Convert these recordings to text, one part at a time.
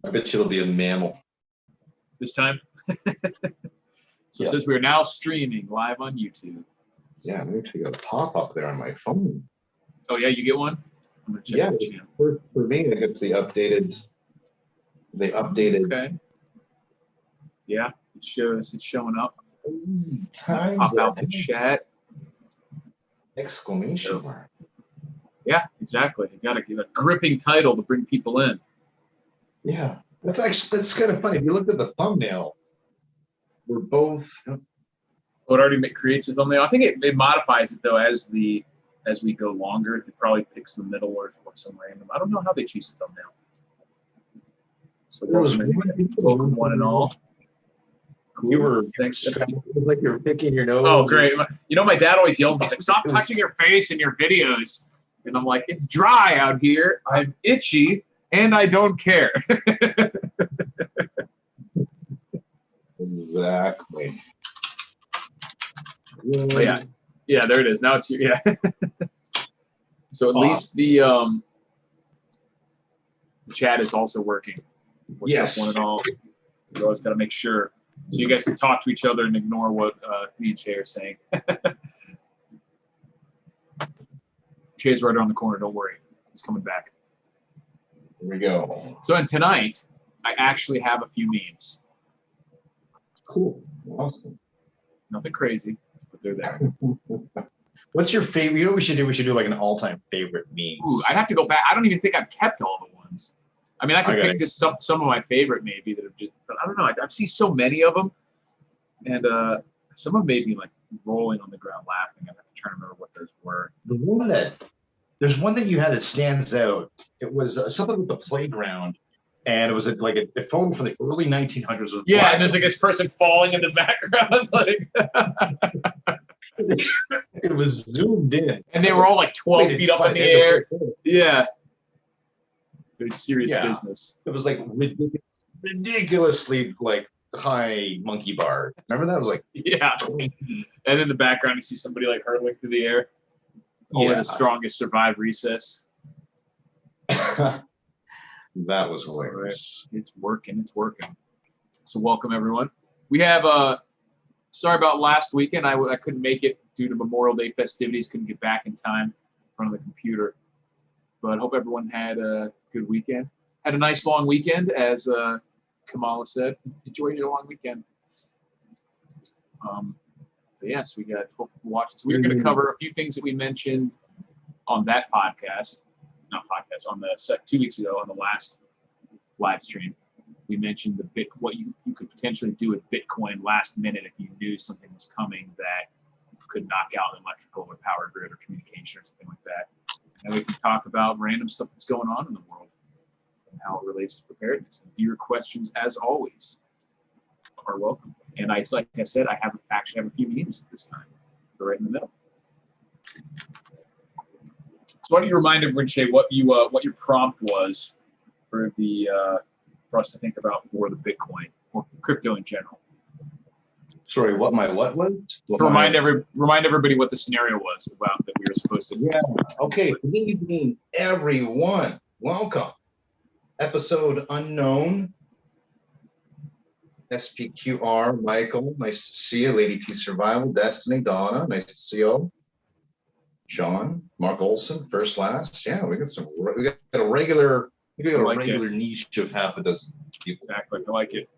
I bet you it'll be a mammal. This time? So Yeah. it says we are now streaming live on YouTube. Yeah, I'm actually got a pop-up there on my phone. Oh, yeah, you get one? I'm going to check Yeah, the channel. for me, I get the updated. They updated. Okay. Yeah, it shows it's showing up. Easy times. Pop out the chat. Exclamation mark. Yeah, exactly. You got to give a gripping title to bring people in. Yeah, that's kind of funny. If you look at the thumbnail, we're both. Oh, it already creates a thumbnail. I think it modifies it though as we go longer. It probably picks the middle or some random. I don't know how they choose the thumbnail. So welcome one and all. Cool. You were Thanks. like you're picking your nose. Oh, great. You know, my dad always yelled at me. He's like, stop touching your face in your videos. And I'm like, it's dry out here. I'm itchy, and I don't care. Exactly. But yeah, there it is. Now it's here. Yeah. So at least the chat is also working. Yes. One and all. You always got to make sure. So you guys can talk to each other and ignore what me and Shay are saying. Shay's right around the corner. Don't worry. He's coming back. Here we go. So and tonight, I actually have a few memes. Cool. Awesome. Nothing crazy, but they're there. What's your favorite? You know what we should do? We should do like an all-time favorite memes. Ooh, I'd have to go back. I don't even think I've kept all the ones. I mean, I could pick just some of my favorite maybe that have just, but I don't know. I've seen so many of them, and some of them made me like rolling on the ground laughing. I have to try to remember what those were. There's one that you had that stands out. It was something with the playground, and it was like a photo from the early 1900s. Yeah, and there's like this person falling in the background, like. It was zoomed in, and they were all like 12 feet up in the air. Yeah. Very serious business. It was like ridiculously like high monkey bar. Remember that? It was like And in the background you see somebody like hurtling through the air. Only the strongest survive recess. That was hilarious. It's working. So welcome everyone. We have sorry about last weekend. I couldn't make it due to Memorial Day festivities. Couldn't get back in time in front of the computer. But I hope everyone had a good weekend. Had a nice long weekend, as Kamala said. Enjoyed your long weekend. But yes, we got 12 people watching. So we're going to cover a few things that we mentioned on that podcast. Not podcast, on the 2 weeks ago on the last live stream. We mentioned what you could potentially do with Bitcoin last minute if you knew something was coming that could knock out an electrical or power grid or communication or something like that. And we can talk about random stuff that's going on in the world and how it relates to preparedness. And your questions, as always, are welcome. And like I said, I actually have a few memes this time. They're right in the middle. So why don't you remind everyone, Shay, what your prompt was for us to think about for the Bitcoin or crypto in general? Sorry, what was? Remind everybody what the scenario was about that we were supposed to. Yeah. Okay. Good evening, everyone. Welcome. Episode unknown. SPQR, Michael. Nice to see you. Lady T Survival, Destiny, Donna. Nice to see you. Sean, Mark Olson, first last. Yeah, we got a regular niche of half a dozen people. Exactly. I like it.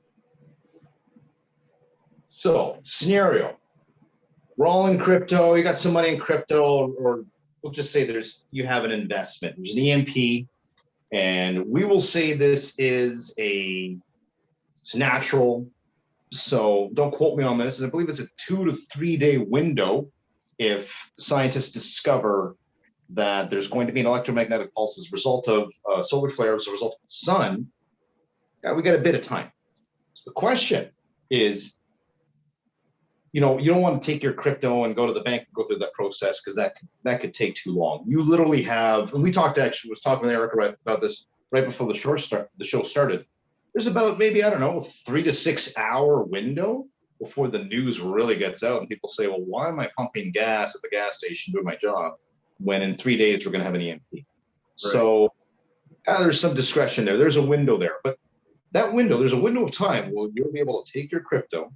So, scenario. We're all in crypto. You got some money in crypto, or we'll just say you have an investment. There's an EMP, and we will say this is it's natural. So don't quote me on this. I believe it's a 2 to 3 day window if scientists discover that there's going to be an electromagnetic pulse as a result of solar flare, as a result of the sun. Yeah, we got a bit of time. So the question is, you don't want to take your crypto and go to the bank and go through that process, because that could take too long. You literally have, and we was talking with Erica about this right before the show started. There's about maybe, I don't know, 3 to 6 hour window before the news really gets out and people say, well, why am I pumping gas at the gas station doing my job when in 3 days we're going to have an EMP? Right. So there's some discretion there. There's a window there. But that window, there's a window of time where you'll be able to take your crypto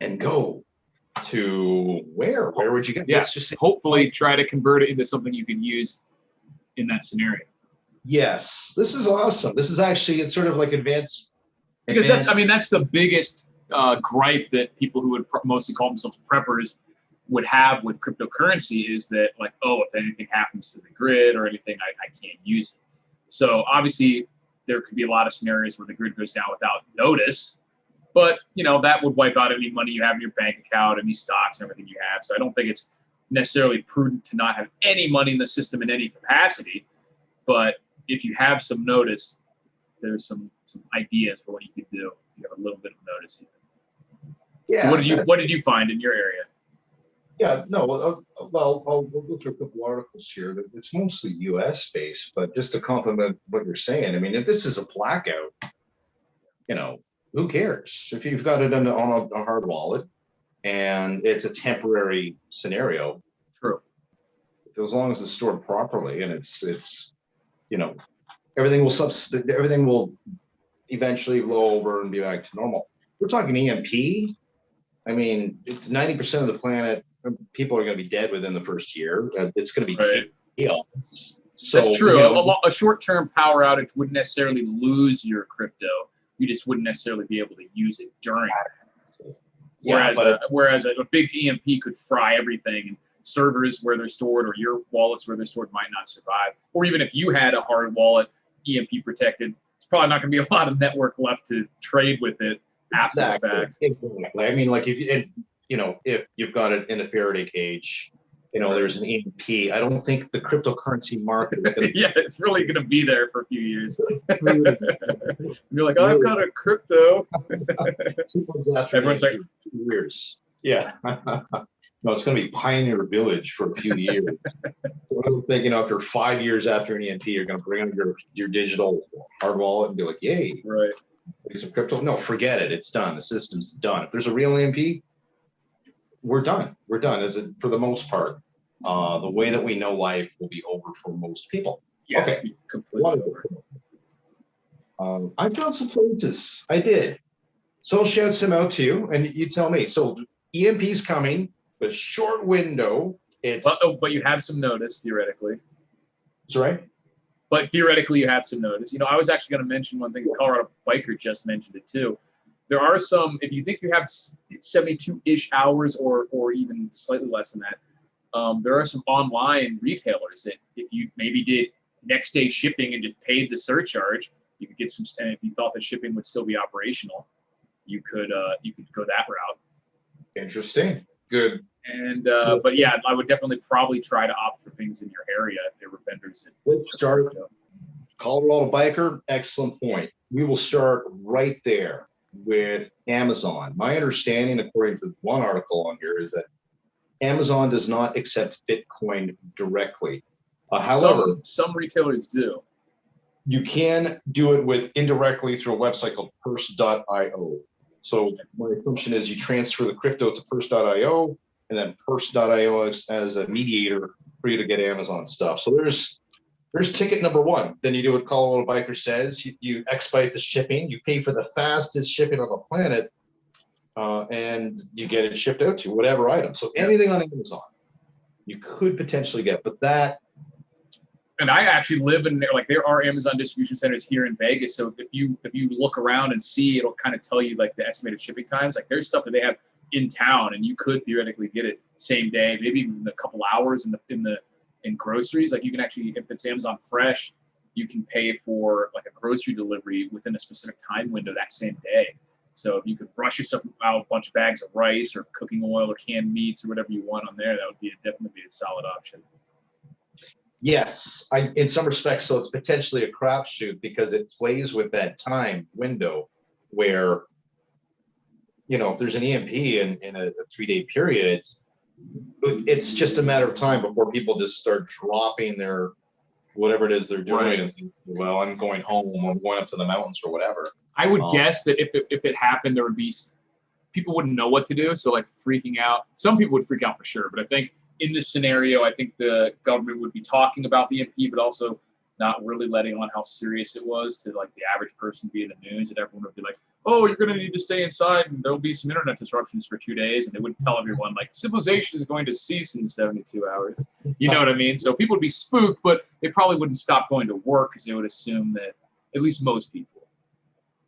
and go to where? Where would you get? Yeah, Let's just say, hopefully try to convert it into something you can use in that scenario. yes, this is awesome. This is actually, it's sort of like advanced. Because that's, I mean, that's the biggest gripe that people who would mostly call themselves preppers would have with cryptocurrency is that, like, oh, if anything happens to the grid or anything, I can't use it. So obviously there could be a lot of scenarios where the grid goes down without notice, but you know, that would wipe out any money you have in your bank account, any stocks and everything you have. So I don't think it's necessarily prudent to not have any money in the system in any capacity. But if you have some notice, there's some ideas for what you could do. You have a little bit of notice. Yeah. So what did you find in your area? Yeah, no, well, I'll go through a couple articles here. It's mostly U.S. based, but just to complement what you're saying, I mean, if this is a blackout, you know, who cares? If you've got it on a hard wallet and it's a temporary scenario, True. as long as it's stored properly and it's, you know, everything will eventually blow over and be back to normal. We're talking EMP. I mean, 90% of the planet, people are going to be dead within the first year. It's going to be chaos. So, that's true. You know, a short-term power outage wouldn't necessarily lose your crypto. You just wouldn't necessarily be able to use it during. Yeah, Whereas a big EMP could fry everything, and servers where they're stored or your wallets where they're stored might not survive. Or even if you had a hard wallet, EMP protected, it's probably not going to be a lot of network left to trade with it after the fact. Exactly. I mean, like if you've got it in a Faraday cage, you know, there's an EMP. I don't think the cryptocurrency market is going to. Yeah, it's really going to be there for a few years. You're like, I've got a crypto. Everyone's like, 2 years. Yeah. No, it's going to be Pioneer Village for a few years. I don't think, you know, after 5 years after an EMP, you're going to bring out your digital hard wallet and be like, yay. Right. Some crypto. No, forget it. It's done. The system's done. If there's a real EMP, we're done. We're done. As it, for the most part, the way that we know life will be over for most people. Yeah, okay. Completely over. I found some places. I did. So I'll shout some out to you, and you tell me. So EMP's coming. The short window. It's. But you have some notice theoretically. That's right. But theoretically, you have some notice. You know, I was actually going to mention one thing. Colorado Biker just mentioned it too. There are some, if you think you have 72-ish hours or even slightly less than that, there are some online retailers that if you maybe did next day shipping and just paid the surcharge, you could get some, and if you thought the shipping would still be operational, you could go that route. Interesting. Good. And but yeah, I would definitely probably try to opt for things in your area if there were vendors that we'll start. Colorado Biker, excellent point. We will start right there with Amazon. My understanding, according to one article on here, is that Amazon does not accept Bitcoin directly. However, some retailers do. You can do it with indirectly through a website called purse.io. So my assumption is you transfer the crypto to purse.io, and then purse.io as a mediator for you to get Amazon stuff. So there's ticket number one. Then you do what Colorado Biker says. You expedite the shipping. You pay for the fastest shipping on the planet, and you get it shipped out to whatever item. So anything on Amazon, you could potentially get. But that. And I actually live in there. Like there are Amazon distribution centers here in Vegas. So if you look around and see, it'll kind of tell you like the estimated shipping times. Like there's stuff that they have in town, and you could theoretically get it same day, maybe even a couple hours in groceries. Like you can actually, if it's Amazon Fresh, you can pay for like a grocery delivery within a specific time window that same day. So if you could rush yourself out a bunch of bags of rice or cooking oil or canned meats or whatever you want on there, that would definitely be a solid option. Yes, in some respects, so it's potentially a crapshoot because it plays with that time window where, you know, if there's an EMP in a 3-day period, it's just a matter of time before people just start dropping their whatever it is they're doing. Right. And think, well, I'm going home, I'm going up to the mountains or whatever. I would guess that if it happened, there would be people wouldn't know what to do. So like freaking out. Some people would freak out for sure, but I think in this scenario, I think the government would be talking about the EMP, but also not really letting on how serious it was to like the average person via the news, and everyone would be like, oh, you're going to need to stay inside and there'll be some internet disruptions for 2 days. And they would tell everyone like civilization is going to cease in 72 hours. You know what I mean? So people would be spooked, but they probably wouldn't stop going to work because they would assume that, at least most people,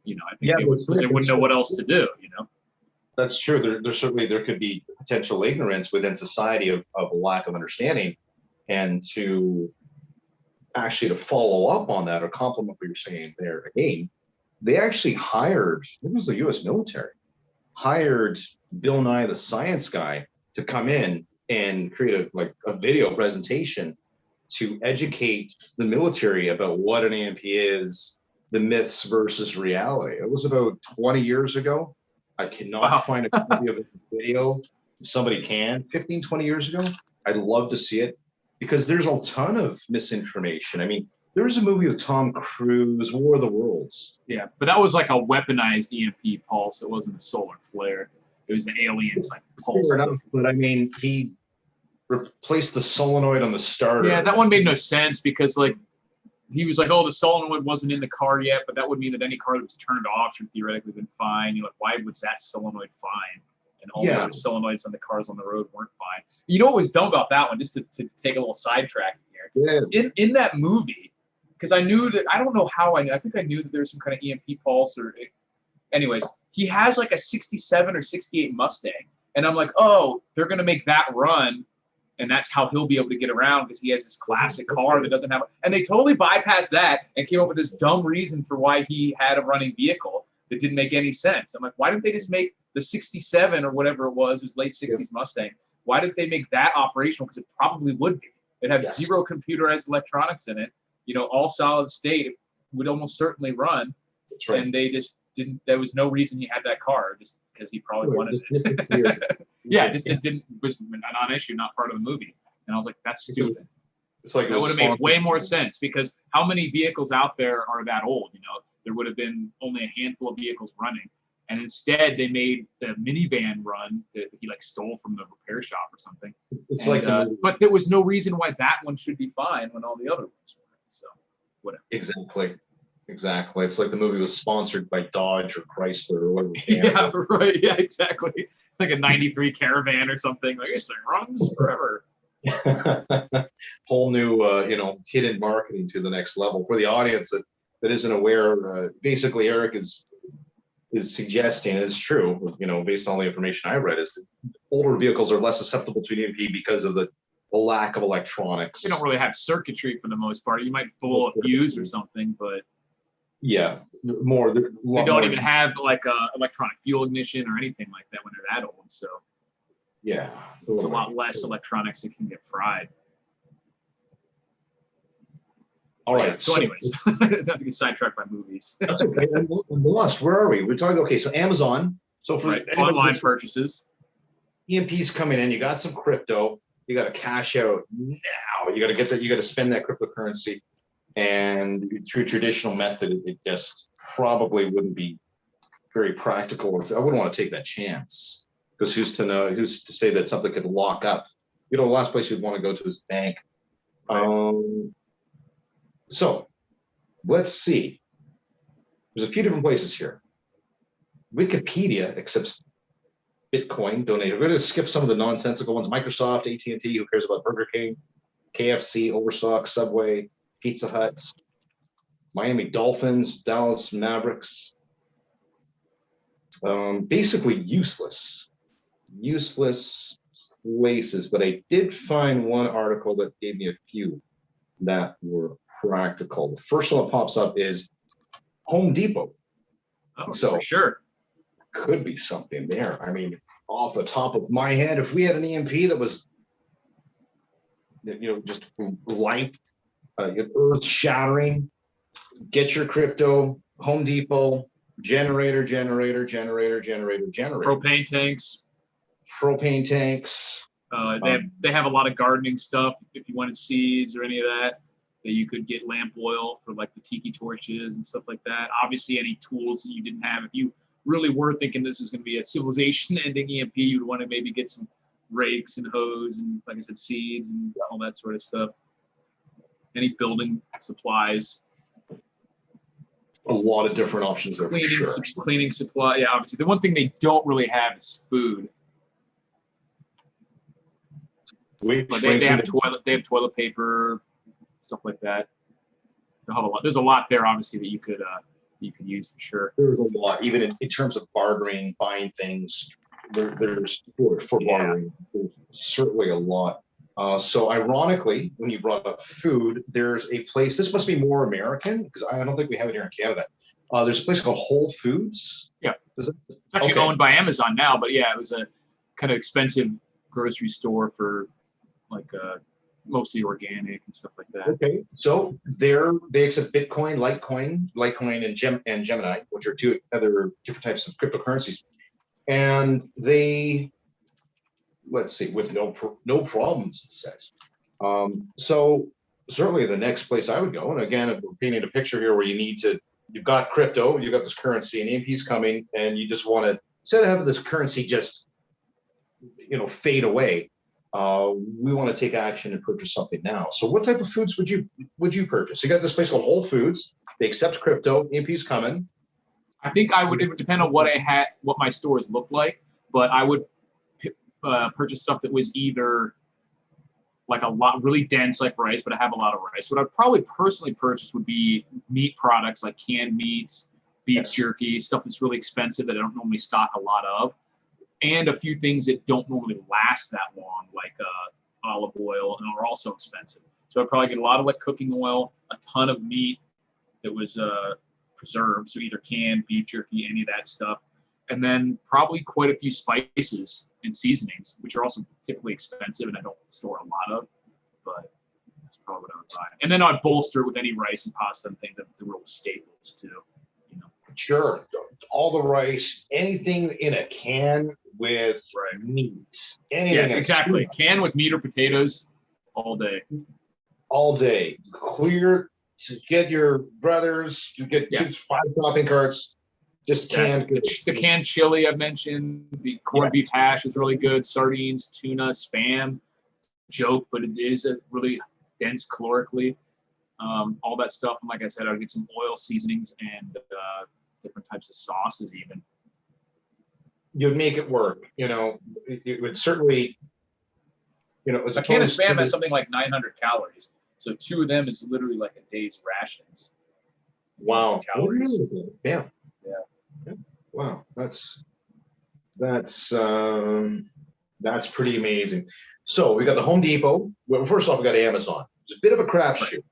you know, I think they would, because they wouldn't know what else to do, you know? That's true. There certainly there could be potential ignorance within society of a lack of understanding, and to actually to follow up on that or complement what you're saying there again, they actually hired, it was the U.S. military, hired Bill Nye the Science Guy to come in and create a video presentation to educate the military about what an EMP is, the myths versus reality. It was about 20 years ago. I cannot find a copy of the video. If somebody can, 15, 20 years ago, I'd love to see it, because there's a ton of misinformation. I mean, there was a movie with Tom Cruise, War of the Worlds. Yeah, but that was like a weaponized EMP pulse. It wasn't a solar flare. It was the aliens like pulse. Fair enough, but I mean, he replaced the solenoid on the starter. Yeah, that one made no sense because like he was like, oh, the solenoid wasn't in the car yet, but that would mean that any car that was turned off should theoretically have been fine. You're like, why was that solenoid fine? And all the other solenoids on the cars on the road weren't fine. You know what was dumb about that one, just to take a little sidetrack here? Yeah. In that movie, because I knew that, I don't know how I think I knew that there was some kind of EMP pulse anyways, he has like a 67 or 68 Mustang. And I'm like, oh, they're going to make that run. And that's how he'll be able to get around, because he has this classic car that doesn't have, and they totally bypassed that and came up with this dumb reason for why he had a running vehicle that didn't make any sense. I'm like, why didn't they just make the 67 or whatever it was late 60s Mustang? Why did they make that operational? Because it probably would be. It had zero computerized electronics in it, you know, all solid state. It would almost certainly run. That's right. And they just didn't, there was no reason he had that car, just because he probably wanted it. It was a non-issue, not part of the movie. And I was like, that's stupid. It's like that would have made way more sense, because how many vehicles out there are that old? You know, there would have been only a handful of vehicles running. And instead, they made the minivan run that he like stole from the repair shop or something. It's but there was no reason why that one should be fine when all the other ones were. So, whatever. Exactly. It's like the movie was sponsored by Dodge or Chrysler or whatever. Yeah, right. Yeah, exactly. Like a '93 Caravan or something. Like, this thing runs forever. Whole new, hidden marketing to the next level for the audience that isn't aware. Basically, Eric is suggesting, and it's true, based on the information I read, is that older vehicles are less susceptible to EMP because of the lack of electronics. They don't really have circuitry for the most part. You might blow a fuse or something, but yeah, they don't even have like a electronic fuel ignition or anything like that when they're that old. So yeah, there's a lot less electronics that can get fried. All right. So anyways, not to get sidetracked by movies. That's okay. I'm lost. Where are we? We're talking, okay, so Amazon. So for online purchases. EMP's coming in, you got some crypto, you got to cash out now. You got to get that, you got to spend that cryptocurrency. And through traditional method, it just probably wouldn't be very practical. I wouldn't want to take that chance, because who's to say that something could lock up? The last place you'd want to go to is bank. Right. So let's see. There's a few different places here. Wikipedia accepts Bitcoin donated. We're going to skip some of the nonsensical ones. Microsoft, AT&T, who cares about Burger King, KFC, Overstock, Subway, Pizza Hut, Miami Dolphins, Dallas Mavericks. Basically useless places. But I did find one article that gave me a few that were practical. The first one that pops up is Home Depot. Oh, so for sure. Could be something there. I mean, off the top of my head, if we had an EMP that was, just life, earth shattering, get your crypto, Home Depot, generator. Propane tanks. They have a lot of gardening stuff. If you wanted seeds or any of that you could get lamp oil for like the tiki torches and stuff like that. Obviously, any tools that you didn't have, if you really were thinking this is going to be a civilization-ending EMP, you'd want to maybe get some rakes and hose and, like I said, seeds and all that sort of stuff. any building supplies, A lot of different options there for sure. cleaning supply. Yeah, obviously. The one thing they don't really have is food. But they have toilet paper, stuff like that. They'll have a lot. There's a lot there, obviously, that you could use for sure. There's a lot, even in terms of bartering, buying things. There's for bartering. There's certainly a lot. So ironically, when you brought up food, there's a place. This must be more American because I don't think we have it here in Canada. There's a place called Whole Foods. Yeah, it's actually owned by Amazon now, but yeah, it was a kind of expensive grocery store for like mostly organic and stuff like that. Okay, so they accept Bitcoin, Litecoin, and Gemini, which are two other different types of cryptocurrencies, and they, let's see, with no problems, it says. So certainly the next place I would go, and again, if we're painting a picture here where you've got crypto, you've got this currency, and EMP's coming, and you just want to, instead of having this currency just, fade away, we want to take action and purchase something now. So what type of foods would you purchase? You got this place called Whole Foods. They accept crypto. EMP's coming. I think it would depend on what my stores look like, but I would purchase stuff that was either like a lot really dense like rice, but I have a lot of rice. What I'd probably personally purchase would be meat products like canned meats, beef jerky, stuff that's really expensive that I don't normally stock a lot of. And a few things that don't normally last that long, like olive oil, and are also expensive. So I'd probably get a lot of like cooking oil, a ton of meat that was preserved, so either canned, beef jerky, any of that stuff, and then probably quite a few spices and seasonings, which are also typically expensive and I don't store a lot of, but that's probably what I would buy. And then I'd bolster it with any rice and pasta and things that the real staples too. Sure, all the rice, anything in a can with meat. Anything. Yeah, exactly. Can with meat or potatoes all day. All day. Clear to get your brothers, you get 5 shopping carts, just canned. The canned chili I've mentioned, the corned beef hash is really good, sardines, tuna, Spam, joke, but it is a really dense calorically. All that stuff. And like I said, I'd get some oil seasonings and different types of sauces even. You'd make it work. It would certainly, a can of Spam has something like 900 calories. So 2 of them is literally like a day's rations. Wow. Calories. Yeah. Wow. That's pretty amazing. So we got the Home Depot. Well, first off, we got Amazon. It's a bit of a crapshoot.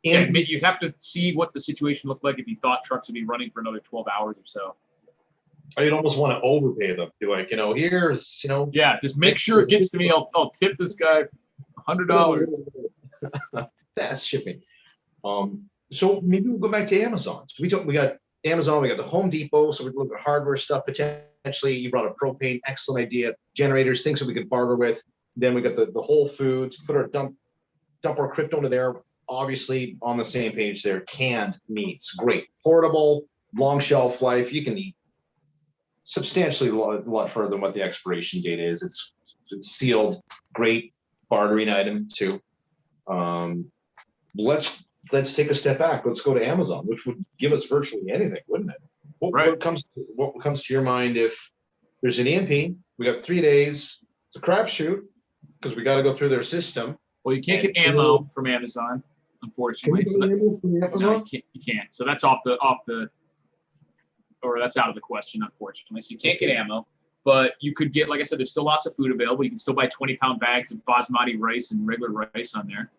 And you'd have to see what the situation looked like if you thought trucks would be running for another 12 hours or so. You'd almost want to overpay them. Be like, here's, Yeah, just make sure it gets to me. I'll tip this guy $100. Fast shipping. So maybe we'll go back to Amazon. So we got Amazon, we got the Home Depot. So we look at hardware stuff. Potentially, you brought a propane, excellent idea. Generators, things that we could barter with. Then we got the Whole Foods. Put our dump our crypto into there. Obviously, on the same page there. Canned meats, great, portable, long shelf life. You can eat substantially a lot further than what the expiration date is. It's sealed, great bartering item too. Let's take a step back. Let's go to Amazon, which would give us virtually anything, wouldn't it? What comes to your mind if there's an EMP? We got 3 days. It's a crapshoot because we got to go through their system. Well, you can't get ammo from Amazon, unfortunately. No, you can't. So that's that's out of the question, unfortunately. So you can't get ammo, but you could get, like I said, there's still lots of food available. You can still buy 20-pound bags of basmati rice and regular rice on there.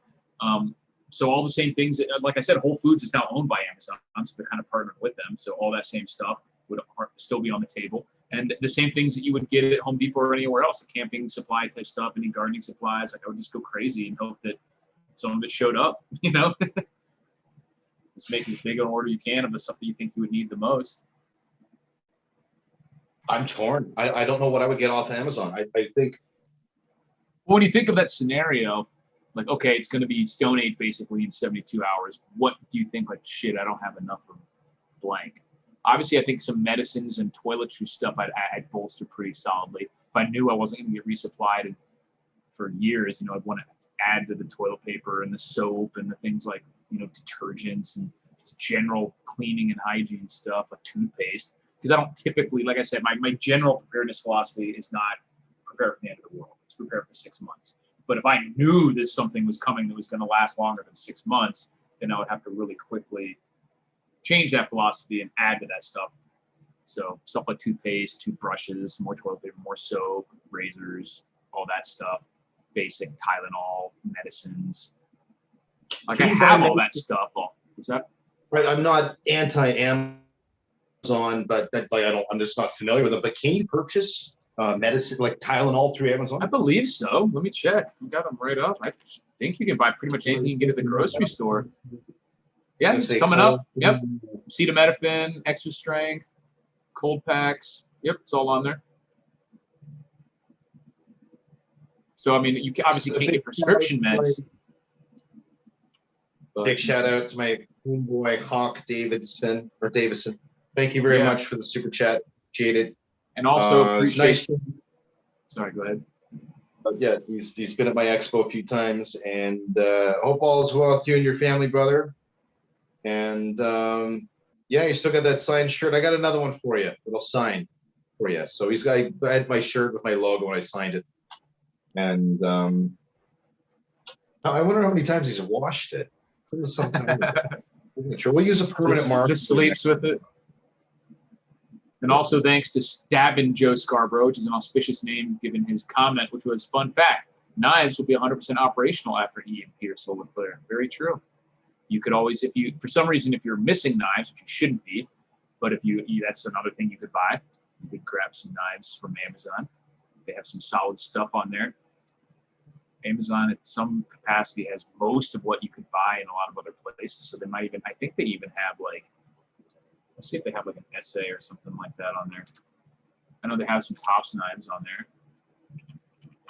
So all the same things, like I said, Whole Foods is now owned by Amazon, so they're kind of partnered with them. So all that same stuff would still be on the table. And the same things that you would get at Home Depot or anywhere else, the camping supply type stuff, any gardening supplies. Like I would just go crazy and hope that some of it showed up, Just make as big an order you can of the stuff that you think you would need the most. I'm torn. I don't know what I would get off Amazon. I think. Well, when you think of that scenario, like, okay, it's going to be Stone Age basically in 72 hours. What do you think? Like, shit, I don't have enough of blank. Obviously, I think some medicines and toiletry stuff I'd bolster pretty solidly. If I knew I wasn't going to get resupplied for years, I'd want to add to the toilet paper and the soap and the things like, detergents and general cleaning and hygiene stuff, like toothpaste. Because I don't typically, like I said, my general preparedness philosophy is not prepare for the end of the world. It's prepare for 6 months. But if I knew that something was coming that was going to last longer than 6 months, then I would have to really quickly change that philosophy and add to that stuff. So stuff like toothpaste, toothbrushes, more toilet paper, more soap, razors, all that stuff, basic Tylenol, medicines. Like I have all that stuff. What's that? Right, I'm not anti-Amazon, but I'm just not familiar with it. But can you purchase medicine like Tylenol through Amazon? I believe so. Let me check. We got them right up. I think you can buy pretty much anything you can get at the grocery store. Yeah, it's coming up. Yep. Acetaminophen, extra strength, cold packs. Yep, it's all on there. So, I mean, you obviously can't get prescription meds. Big shout out to my homeboy Hawk Davison. Thank you very much for the super chat. Appreciate it. And also appreciate. Nice. Sorry, go ahead. Yeah, he's been at my expo a few times, and hope all is well with you and your family, brother. And yeah, you still got that signed shirt. I got another one for you. It'll sign for you. So I had my shirt with my logo when I signed it, and I wonder how many times he's washed it. It was some time ago. Sure, we'll use a permanent mark. Just sleeps with it. And also thanks to Stabbin' Joe Scarborough, which is an auspicious name given his comment, which was, fun fact, knives will be 100% operational after EMP or solar flare. Very true. You could always, for some reason, if you're missing knives, which you shouldn't be, but if that's another thing you could buy. You could grab some knives from Amazon. They have some solid stuff on there. Amazon at some capacity has most of what you could buy in a lot of other places. So they might even, I think they even have let's see if they have like an essay or something like that on there. I know they have some Tops knives on there.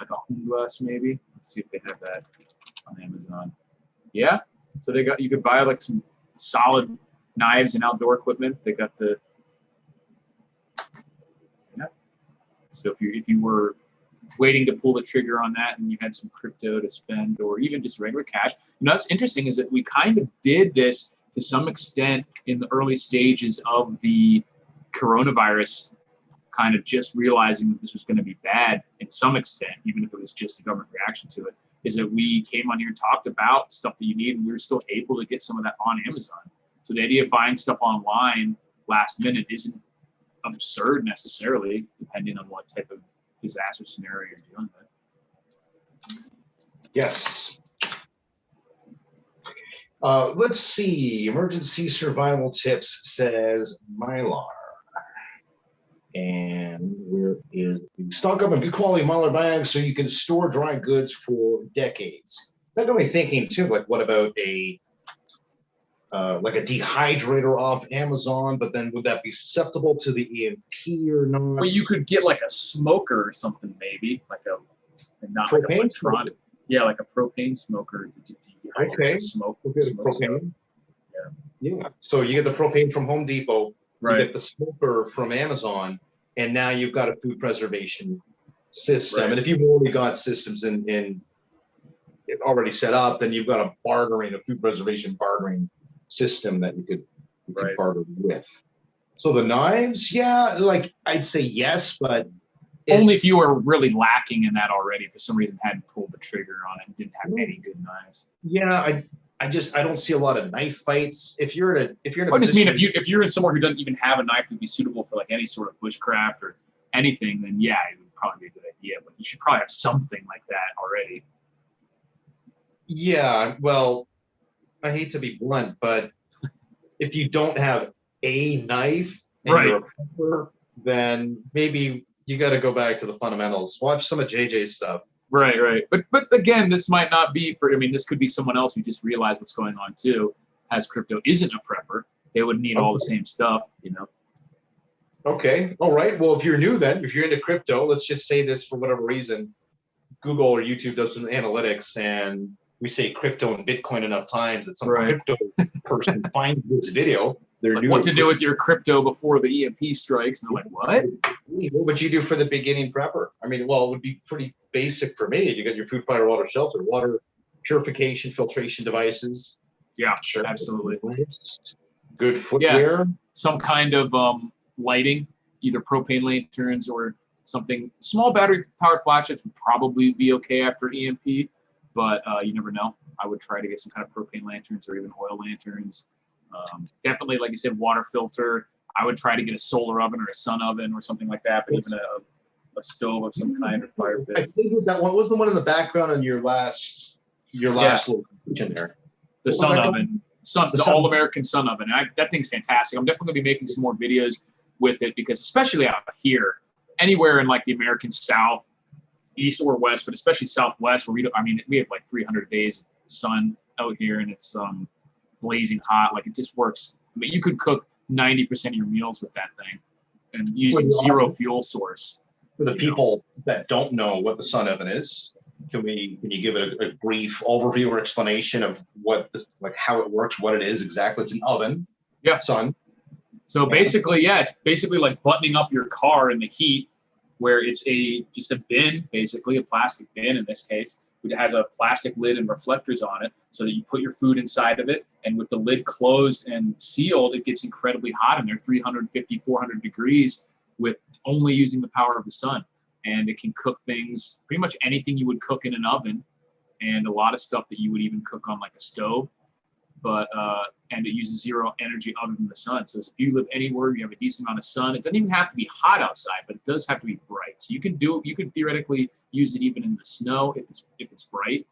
Like a home glass maybe. Let's see if they have that on Amazon. Yeah. So you could buy like some solid knives and outdoor equipment. They got So if you were waiting to pull the trigger on that and you had some crypto to spend or even just regular cash. What's interesting is that we kind of did this to some extent in the early stages of the coronavirus, kind of just realizing that this was going to be bad in some extent, even if it was just a government reaction to it, is that we came on here and talked about stuff that you need, and we were still able to get some of that on Amazon. So the idea of buying stuff online last minute isn't absurd necessarily, depending on what type of disaster scenario you're dealing with. Yes. Let's see. Emergency survival tips says Mylar. And where is stock up on good quality Mylar bags so you can store dry goods for decades. That got me thinking too, like what about a dehydrator off Amazon, but then would that be susceptible to the EMP or not? Well, you could get like a smoker or something, maybe not propane like an electronic. Yeah, like a propane smoker. Okay. Smoke propane. Yeah. So you get the propane from Home Depot. Right. You get the smoker from Amazon, and now you've got a food preservation system. Right. And if you've already got systems in already set up, then you've got a food preservation bartering system that you could barter with. So the knives, yeah, like I'd say yes, but only if you were really lacking in that already, for some reason hadn't pulled the trigger on it and didn't have any good knives. Yeah, I don't see a lot of knife fights. If you're in a I just mean if you're in somewhere who doesn't even have a knife to be suitable for like any sort of bushcraft or anything, then yeah, it would probably be a good idea. But you should probably have something like that already. Yeah, well, I hate to be blunt, but if you don't have a knife and you're a prepper, then maybe you got to go back to the fundamentals. Watch some of JJ's stuff. Right. But again, this might not be this could be someone else who just realized what's going on too, has crypto, isn't a prepper. They would need all the same stuff, Okay. All right. Well, if you're new then, if you're into crypto, let's just say this for whatever reason, Google or YouTube does some analytics and we say crypto and Bitcoin enough times that some crypto person finds this video. They're new. What to do with your crypto before the EMP strikes? And they're like, what? What would you do for the beginning prepper? It would be pretty basic for me. You got your food, fire, water, shelter, water, purification, filtration devices. Yeah, Sure. absolutely. Good footwear. Some kind of lighting, either propane lanterns or something. Small battery-powered flashlights would probably be okay after EMP, but you never know. I would try to get some kind of propane lanterns or even oil lanterns. Definitely, like you said, water filter. I would try to get a solar oven or a sun oven or something like that, but even a stove of some kind or fire pit. I think that one was the one in the background on your last location there. The sun oven, the all-American sun oven. That thing's fantastic. I'm definitely gonna be making some more videos with it because especially out here, anywhere in like the American South, East or West, but especially Southwest, where we have like 300 days of sun out here, and it's blazing hot. Like it just works. I mean, you could cook 90% of your meals with that thing, and using zero fuel source. For the people that don't know what the sun oven is, can you give it a brief overview or explanation of how it works, what it is exactly? It's an oven. Yeah. Sun. So basically, it's basically like buttoning up your car in the heat, where it's just a bin, basically a plastic bin in this case. It has a plastic lid and reflectors on it so that you put your food inside of it. And with the lid closed and sealed, it gets incredibly hot in there, 350, 400 degrees with only using the power of the sun. And it can cook things, pretty much anything you would cook in an oven and a lot of stuff that you would even cook on like a stove. But and it uses zero energy other than the sun. So if you live anywhere, you have a decent amount of sun. It doesn't even have to be hot outside, but it does have to be bright. So you can theoretically use it even in the snow if it's bright,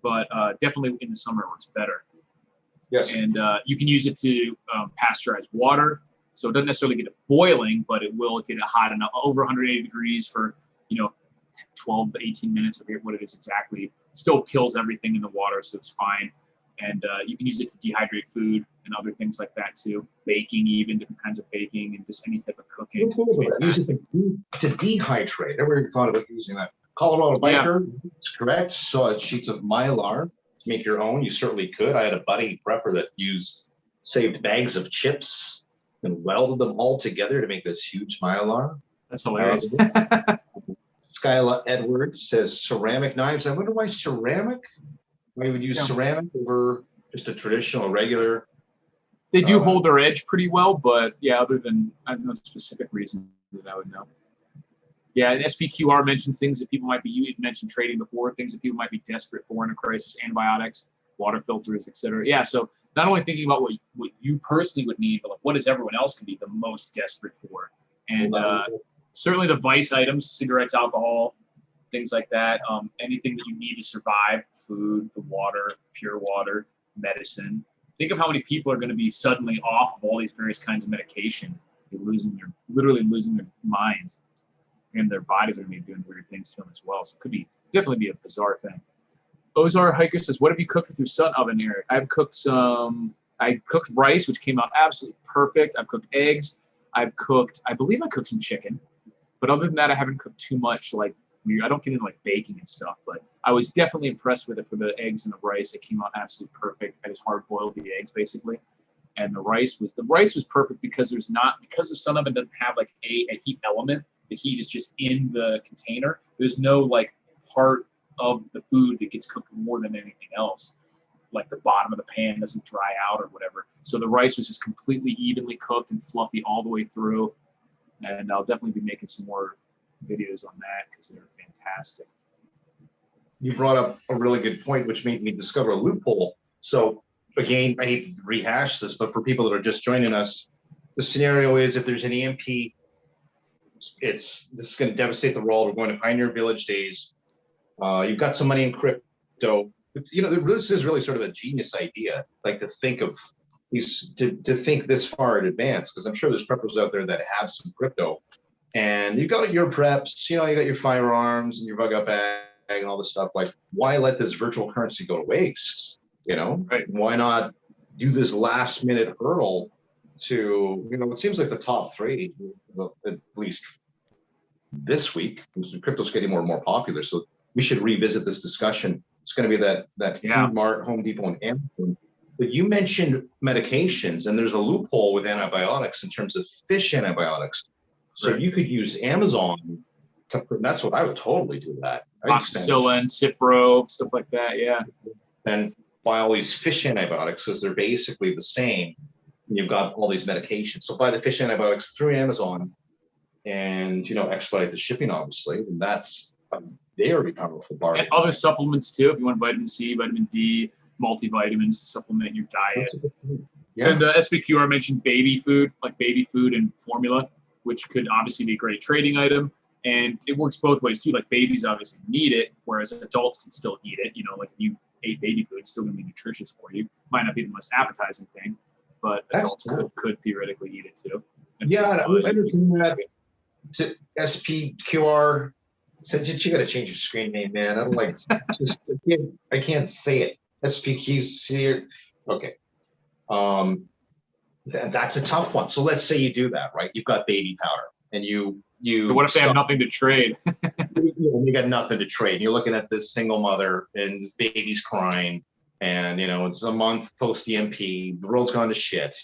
but definitely in the summer it works better. Yes. And you can use it to pasteurize water. So it doesn't necessarily get it boiling, but it will get it hot enough, over 180 degrees for 12 to 18 minutes. I forget what it is exactly. Still kills everything in the water, so it's fine. And you can use it to dehydrate food and other things like that too. Baking, even different kinds of baking and just any type of cooking. Use it to dehydrate. Never even thought about using that. Colorado Biker, correct. So sheets of Mylar to make your own. You certainly could. I had a buddy prepper that saved bags of chips and welded them all together to make this huge Mylar. That's hilarious. Skyla Edwards says ceramic knives. I wonder why ceramic. We would use ceramic over just a traditional, regular. They do hold their edge pretty well, but other than I don't know specific reason that I would know. Yeah, and SPQR mentions things that people might be. You mentioned trading before, things that people might be desperate for in a crisis: antibiotics, water filters, etc. Yeah, so not only thinking about what you personally would need, but like what does everyone else can be the most desperate for, and certainly the vice items, cigarettes, alcohol. Things like that, anything that you need to survive, food, the water, pure water, medicine. Think of how many people are going to be suddenly off of all these various kinds of medication. They're literally losing their minds, and their bodies are going to be doing weird things to them as well. So it could definitely be a bizarre thing. Ozar Hiker says, what have you cooked with your sun oven, Eric? I cooked rice, which came out absolutely perfect. I've cooked eggs. I believe I cooked some chicken. But other than that, I haven't cooked too much. I don't get into like baking and stuff, but I was definitely impressed with it for the eggs and the rice. It came out absolutely perfect. I just hard boiled the eggs basically, and the rice was perfect because the sun oven doesn't have like a heat element. The heat is just in the container. There's no like part of the food that gets cooked more than anything else. Like the bottom of the pan doesn't dry out or whatever. So the rice was just completely evenly cooked and fluffy all the way through. And I'll definitely be making some more videos on that because they're fantastic. You brought up a really good point, which made me discover a loophole. So again, I hate to rehash this, but for people that are just joining us, the scenario is if there's an EMP, this is going to devastate the world. We're going to Pioneer Village days. You've got some money in crypto. This is really sort of a genius idea, like to think of these, to think this far in advance, because I'm sure there's preppers out there that have some crypto. And you've got your preps, you got your firearms and your bug out bag and all this stuff. Like, why let this virtual currency go to waste? Right. Why not do this last minute hurdle to, it seems like the top three, at least this week, crypto's getting more and more popular. So we should revisit this discussion. It's going to be that Food Mart, Home Depot, and Amazon. But you mentioned medications, and there's a loophole with antibiotics in terms of fish antibiotics. So you could use Amazon that's what I would totally do that. Amoxicillin, Cipro, stuff like that, yeah. then buy all these fish antibiotics because they're basically the same. And you've got all these medications. So buy the fish antibiotics through Amazon and, expedite the shipping, obviously. And that's a very powerful bargain. And other supplements too, if you want vitamin C, vitamin D, multivitamins to supplement your diet. Yeah. And SPQR mentioned baby food, like baby food and formula, which could obviously be a great trading item. And it works both ways too. Like babies obviously need it, whereas adults can still eat it. Like if you ate baby food, it's still going to be nutritious for you. Might not be the most appetizing thing, but adults could theoretically eat it too. Yeah, I understand that. To SPQR, since you got to change your screen name, man. I don't like. I can't say it. SPQC. Okay. That's a tough one. So let's say you do that, right? You've got baby powder, and you. But what if they have nothing to trade? You got nothing to trade. And you're looking at this single mother, and this baby's crying, and it's a month post EMP. The world's gone to shit.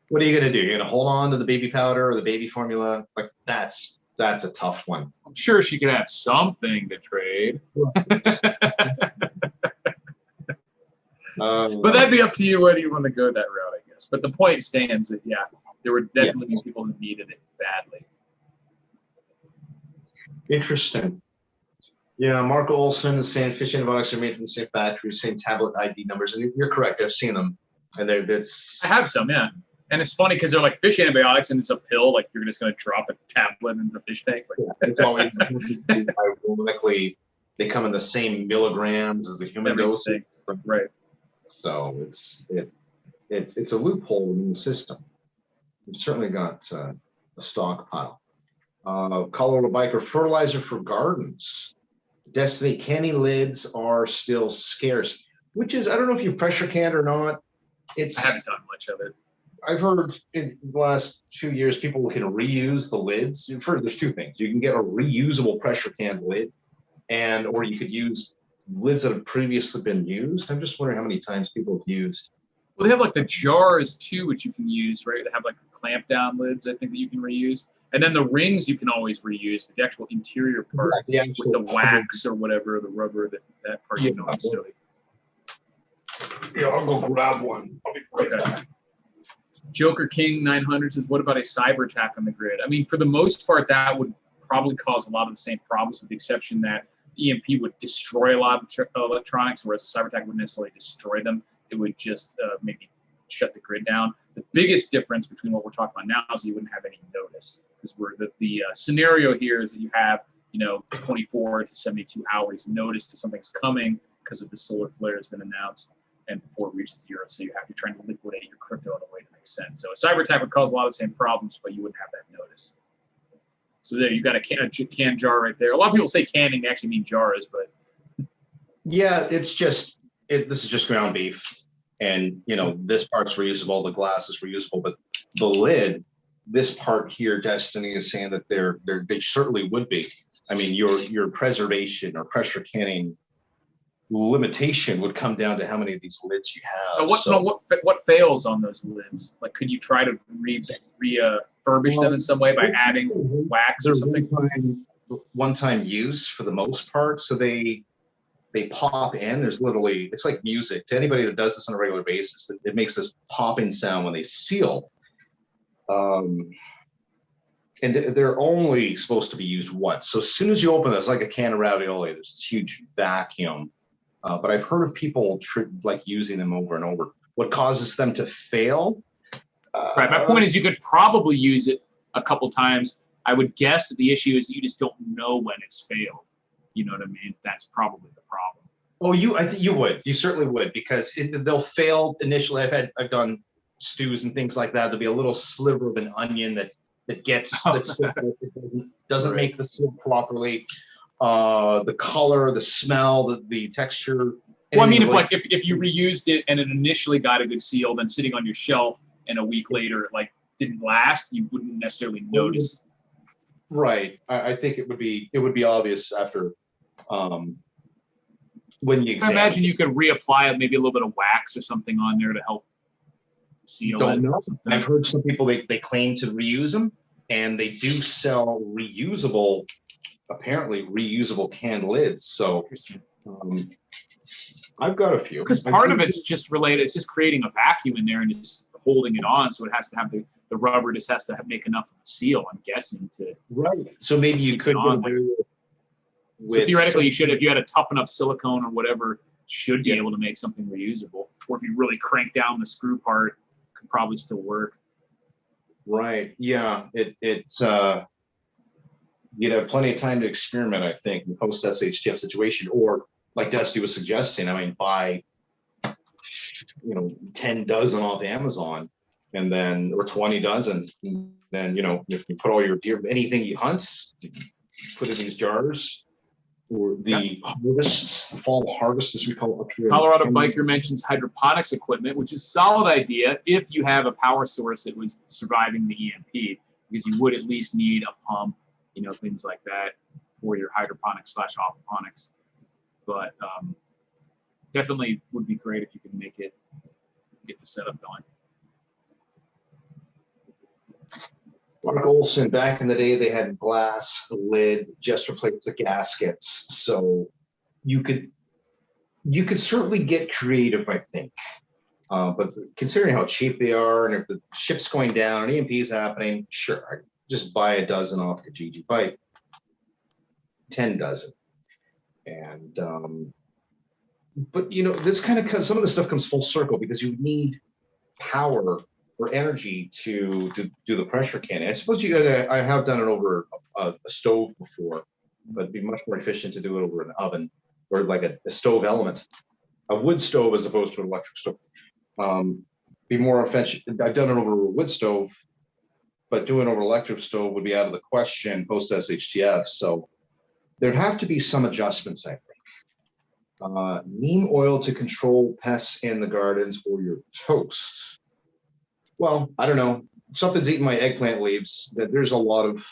What are you gonna do? You're gonna hold on to the baby powder or the baby formula? Like that's a tough one. I'm sure she could have something to trade. But that'd be up to you whether you want to go that route, I guess. But the point stands that there were definitely people who needed it badly. Interesting. Yeah, Marco Olson is saying fish antibiotics are made from the same factory, same tablet ID numbers, and you're correct. I've seen them, and I have some, yeah. And it's funny because they're like fish antibiotics, and it's a pill. Like you're just going to drop a tablet into the fish tank. Like, it's always ironically they come in the same milligrams as the human dose. Right. So it's a loophole in the system. We've certainly got a stockpile. Colorado Biker fertilizer for gardens. Destiny canning lids are still scarce, which is, I don't know if you pressure canned or not. I haven't done much of it. I've heard in the last 2 years people can reuse the lids. You've heard there's two things. You can get a reusable pressure canned lid, or you could use lids that have previously been used. I'm just wondering how many times people have used. Well, they have like the jars too, which you can use, right? They have like the clamp down lids, I think, that you can reuse. And then the rings you can always reuse, but the actual interior part with the wax or whatever, the rubber, that part you don't necessarily. Yeah, I'll go grab one. I'll be right back. Joker King 900 says, what about a cyber attack on the grid? I mean, for the most part, that would probably cause a lot of the same problems, with the exception that EMP would destroy a lot of electronics, whereas a cyber attack wouldn't necessarily destroy them. It would just maybe shut the grid down. The biggest difference between what we're talking about now is you wouldn't have any notice, because the scenario here is that you have 24 to 72 hours notice that something's coming because of the solar flare has been announced, and before it reaches zero, so you're trying to liquidate your crypto in a way that makes sense. So a cyber attack would cause a lot of the same problems, but you wouldn't have that notice. So there, you got a can jar right there. A lot of people say canning, they actually mean jars, but yeah, this is just ground beef. And, this part's reusable, the glass is reusable, but the lid, this part here, Destiny is saying that they certainly would be. I mean, your preservation or pressure canning limitation would come down to how many of these lids you have. What fails on those lids? Like, could you try to refurbish them in some way by adding wax or something? One-time use for the most part. So they pop in. There's literally, it's like music to anybody that does this on a regular basis. It makes this popping sound when they seal. And they're only supposed to be used once. So as soon as you open it, it's like a can of ravioli. There's this huge vacuum. But I've heard of people like using them over and over. What causes them to fail? Right. My point is, you could probably use it a couple times. I would guess that the issue is that you just don't know when it's failed. You know what I mean? That's probably the problem. Oh, I think you would. You certainly would, because they'll fail initially. I've done stews and things like that. There'll be a little sliver of an onion that doesn't make the seal properly. The color, the smell, the texture. Well, I mean, if you reused it and it initially got a good seal, then sitting on your shelf and a week later it didn't last, you wouldn't necessarily notice. Right. I think it would be obvious after when you examine. I imagine you could reapply maybe a little bit of wax or something on there to help seal it. Don't know. I've heard some people they claim to reuse them, and they do sell apparently reusable canned lids. So I've got a few. Because part of it's just related. It's just creating a vacuum in there and just holding it on. So it has to have the rubber just has to make enough of a seal, I'm guessing, to. Right. So maybe you could on. So theoretically, you should, if you had a tough enough silicone or whatever, should be able to make something reusable. Or if you really crank down the screw part, could probably still work. Right. Yeah. It's you'd have plenty of time to experiment, I think, in post SHTF situation, or like Dusty was suggesting, I mean, buy 10 dozen off Amazon, and then, or 20 dozen, and then if you put all your deer, anything you hunt, you put in these jars. Or the fall harvest, as we call it up here. Colorado Biker mentions hydroponics equipment, which is a solid idea if you have a power source that was surviving the EMP, because you would at least need a pump, things like that, for your hydroponics / aquaponics. But definitely would be great if you could get the setup going. Mark Olson, back in the day, they had glass lids, just replaced the gaskets. So you could certainly get creative, I think. But considering how cheap they are, and if the ship's going down and EMP is happening, sure, just buy a dozen off your GG. Buy 10 dozen. And but this kind of some of the stuff comes full circle, because you need power or energy to do the pressure canning. I suppose I have done it over a stove before, but it'd be much more efficient to do it over an oven or like a stove element, a wood stove as opposed to an electric stove. Be more efficient. I've done it over a wood stove, but doing it over electric stove would be out of the question post SHTF. So there'd have to be some adjustments, I think. Neem oil to control pests in the gardens or your toast. Well, I don't know. Something's eating my eggplant leaves. There's a lot of,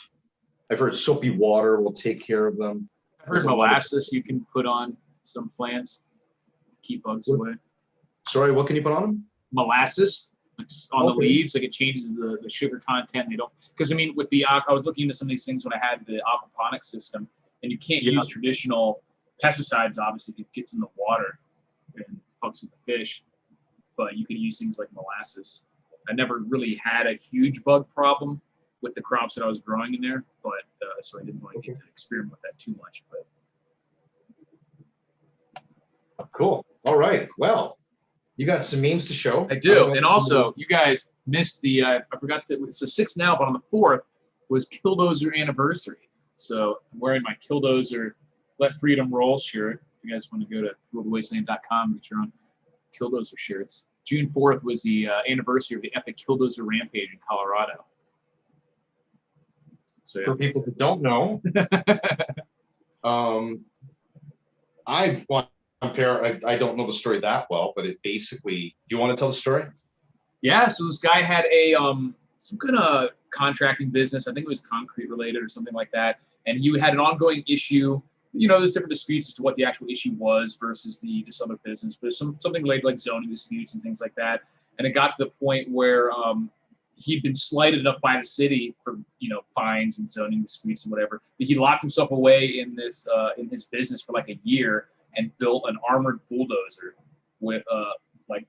I've heard soapy water will take care of them. I've heard molasses you can put on some plants to keep bugs away. Sorry, what can you put on them? Molasses, just on the leaves, like it changes the sugar content. They don't, because I mean, with the, I was looking into some of these things when I had the aquaponics system, and you can't use traditional pesticides, obviously, if it gets in the water and fucks with the fish, but you can use things like molasses. I never really had a huge bug problem with the crops that I was growing in there, but so I didn't really get to experiment with that too much. But cool. All right. Well, you got some memes to show. I do, and also you guys missed the. I forgot to. It's the 6th now, but on the 4th was Killdozer anniversary. So I'm wearing my Killdozer Let Freedom Roll shirt. If you guys want to go to worldwasteland.com and get your own Killdozer shirts. June 4th was the anniversary of the epic Killdozer rampage in Colorado. So, for people that don't know, I don't know the story that well, but it basically, do you want to tell the story? Yeah, so this guy had a some kind of contracting business. I think it was concrete related or something like that. And he had an ongoing issue. There's different disputes as to what the actual issue was versus this other business, but it's something related like zoning disputes and things like that. And it got to the point where he'd been slighted enough by the city for fines and zoning disputes and whatever that he locked himself away in his business for like a year and built an armored bulldozer with like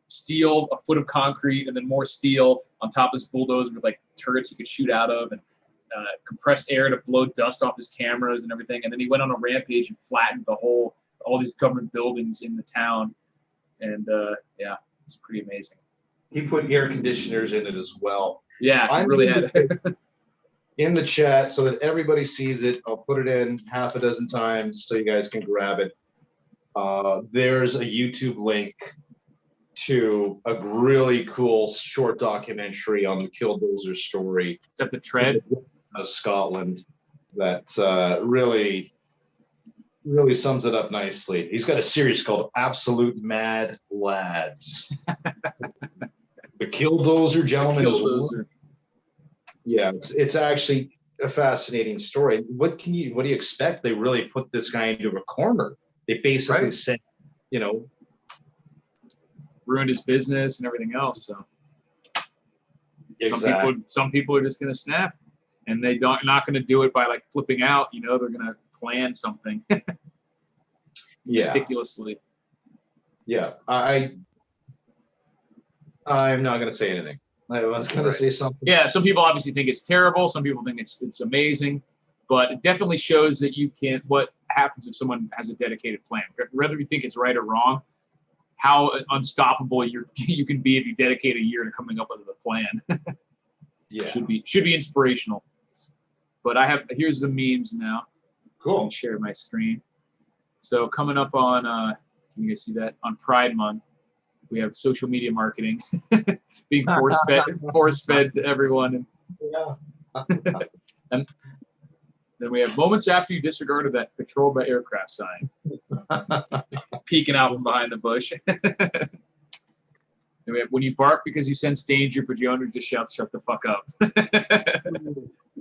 steel, a foot of concrete, and then more steel on top of his bulldozer with like turrets he could shoot out of, and compressed air to blow dust off his cameras and everything. And then he went on a rampage and flattened all these government buildings in the town. And yeah, it's pretty amazing. He put air conditioners in it as well. Yeah, I really had it. In the chat so that everybody sees it. I'll put it in half a dozen times so you guys can grab it. There's a YouTube link to a really cool short documentary on the Killdozer story. Is that the Tread? Scotland. That really sums it up nicely. He's got a series called Absolute Mad Lads. The Killdozer gentleman is. Yeah, it's actually a fascinating story. What do you expect? They really put this guy into a corner. They basically said, ruined his business and everything else. So exactly. Some people are just going to snap, and they're not going to do it by like flipping out. They're going to plan something meticulously. Yeah, I'm not going to say anything. I was going to say something. Yeah, some people obviously think it's terrible. Some people think it's amazing, but it definitely shows that you can. What happens if someone has a dedicated plan? Whether you think it's right or wrong, how unstoppable you can be if you dedicate a year to coming up with a plan. Yeah, should be inspirational. But here's the memes now. cool. I can share my screen. So coming up on can you guys see that on Pride Month? We have social media marketing being force fed to everyone. Yeah. And then we have moments after you disregarded that patrol by aircraft sign, peeking out from behind the bush. And we have when you bark because you sense danger, but your owner just shouts, "Shut the fuck up."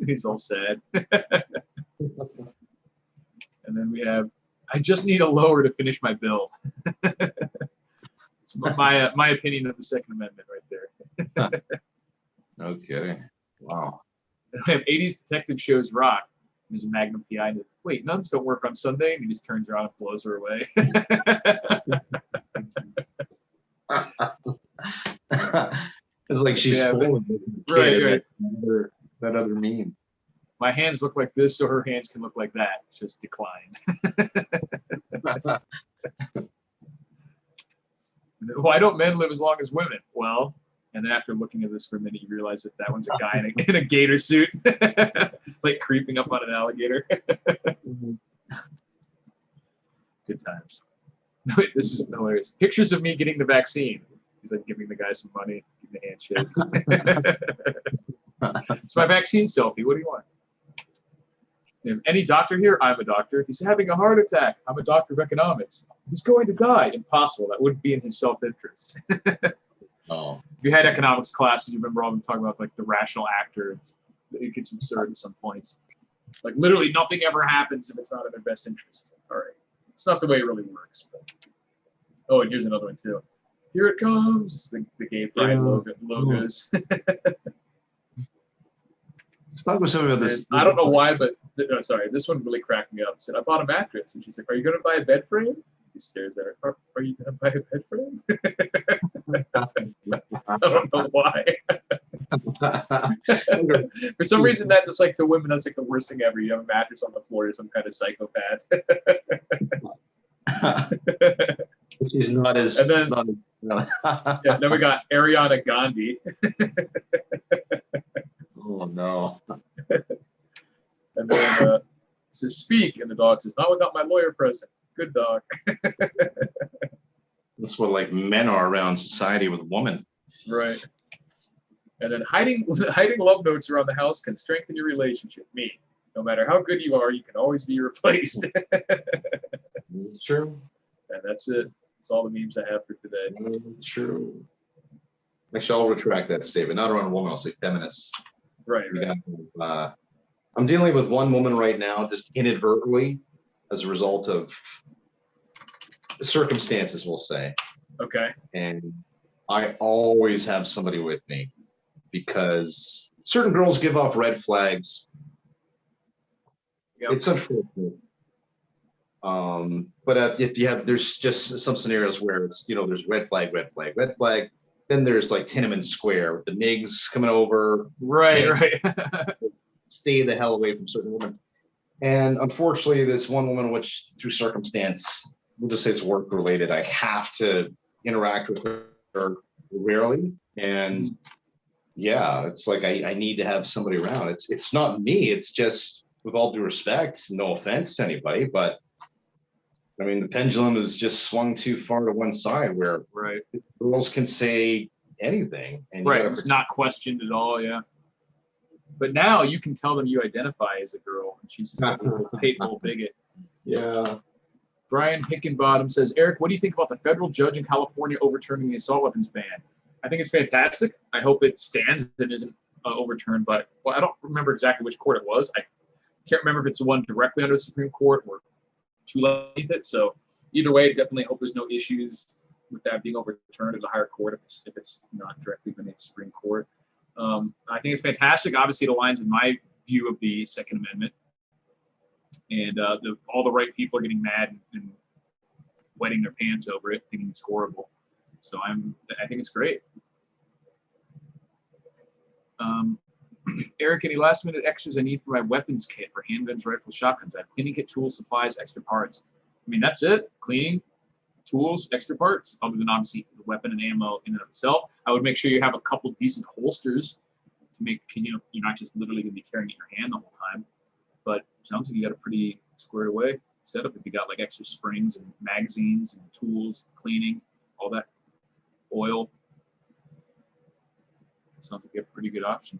He's all sad. And then we have, I just need a lower to finish my bill. It's my opinion of the Second Amendment right there. No kidding. Wow. And we have 80s detective shows rock. There's a Magnum PI. And wait, nuns don't work on Sunday. And he just turns around and blows her away. It's like she's fooling right. That other meme. My hands look like this, so her hands can look like that. It's just declined. Why don't men live as long as women? Well, and then after looking at this for a minute, you realize that one's a guy in a gator suit, like creeping up on an alligator. Good times. This is hilarious. Pictures of me getting the vaccine. He's like giving the guy some money, giving the handshake. It's my vaccine selfie. What do you want? Any doctor here? I'm a doctor. He's having a heart attack. I'm a doctor of economics. He's going to die. Impossible. That wouldn't be in his self-interest. Oh. If you had economics classes, you remember all them talking about like the rational actor. It gets absurd at some points. Like literally nothing ever happens if it's not in their best interest. All right. It's not the way it really works. But... Oh, and here's another one too. Here it comes. The gay pride logos. Let's talk with some of this. I don't know why, but sorry, this one really cracked me up. He said, I bought a mattress. And she's like, are you going to buy a bed frame? He stares at her. Are you going to buy a bed frame? I don't know why. For some reason, that just like to women, that's like the worst thing ever. You have a mattress on the floor, you're some kind of psychopath. She's not as. And then, yeah, then we got Ariana Gandhi. Oh no. And then it says, speak, and the dog says, not without my lawyer present. Good dog. That's what like men are around society with women. Right. And then hiding love notes around the house can strengthen your relationship. Me. No matter how good you are, you can always be replaced. It's true. And that's it. That's all the memes I have for today. It's true. Actually, I'll retract that statement. Not around a woman, I'll say feminists. Right. I'm dealing with one woman right now, just inadvertently, as a result of circumstances, we'll say. Okay. And I always have somebody with me because certain girls give off red flags. Yep. It's unfortunate. But if you have, there's just some scenarios where it's, there's red flag. Then there's like Tiananmen Square with the MiGs coming over. Right. Stay the hell away from certain women. And unfortunately, this one woman, which through circumstance, we'll just say it's work related, I have to interact with her rarely. And yeah, it's like I need to have somebody around. It's not me. It's just, with all due respect, no offense to anybody, but I mean, the pendulum has just swung too far to one side where girls can say anything. And it's not questioned at all, yeah. But now you can tell them you identify as a girl, and she's a hateful bigot. Yeah. Brian Hickenbottom says, Eric, what do you think about the federal judge in California overturning the assault weapons ban? I think it's fantastic. I hope it stands and isn't overturned, but I don't remember exactly which court it was. I can't remember if it's the one directly under the Supreme Court or too late it. So either way, I definitely hope there's no issues with that being overturned at a higher court if it's not directly beneath the Supreme Court. I think it's fantastic. Obviously, it aligns with my view of the Second Amendment. And all the right people are getting mad and wetting their pants over it, thinking it's horrible. So I think it's great. Eric, any last minute extras I need for my weapons kit for handguns, rifles, shotguns? I have cleaning kit, tools, supplies, extra parts. I mean, that's it. Cleaning, tools, extra parts, other than obviously the weapon and ammo in and of itself. I would make sure you have a couple decent holsters to make, you're not just literally going to be carrying it in your hand the whole time. But sounds like you got a pretty squared away setup if you got like extra springs and magazines and tools, cleaning, all that, oil. Sounds like you have a pretty good option.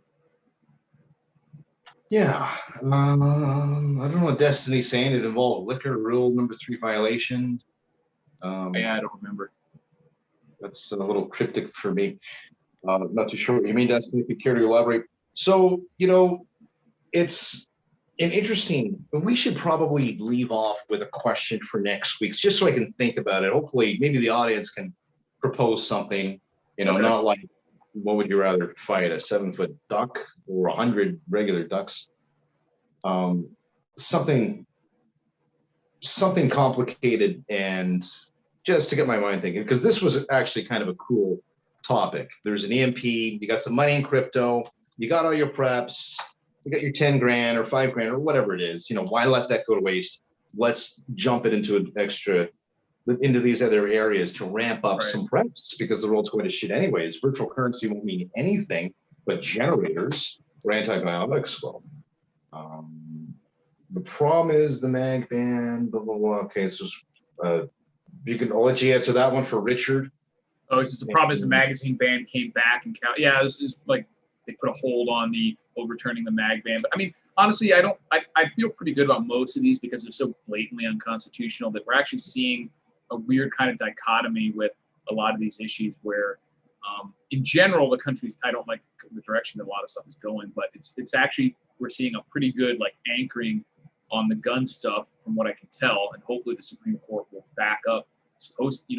Yeah. I don't know what Destiny's saying. It involved liquor rule number 3 violation. Yeah, I don't remember. That's a little cryptic for me. Not too sure what you mean, Destiny, if you care to elaborate. So, it's an interesting, we should probably leave off with a question for next week, just so I can think about it. Hopefully, maybe the audience can propose something, Okay. not like, what would you rather fight, a 7-foot duck or 100 regular ducks? Something complicated, and just to get my mind thinking, because this was actually kind of a cool topic. There's an EMP, you got some money in crypto, you got all your preps, you got your 10 grand or 5 grand or whatever it is. Why let that go to waste? Let's jump it into these other areas to ramp up some preps, because the world's going to shit anyways. Virtual currency won't mean anything but generators or antibiotics. Well, the problem is the mag ban, blah, blah, blah. Okay, so I'll let you answer that one for Richard. Oh, it's just the problem is the magazine ban came back and yeah, it was like they put a hold on the overturning the mag ban. But I mean, honestly, I feel pretty good about most of these because they're so blatantly unconstitutional that we're actually seeing a weird kind of dichotomy with a lot of these issues where in general, the countries, I don't like the direction that a lot of stuff is going, but it's actually, we're seeing a pretty good like anchoring on the gun stuff from what I can tell. And hopefully the Supreme Court will back up.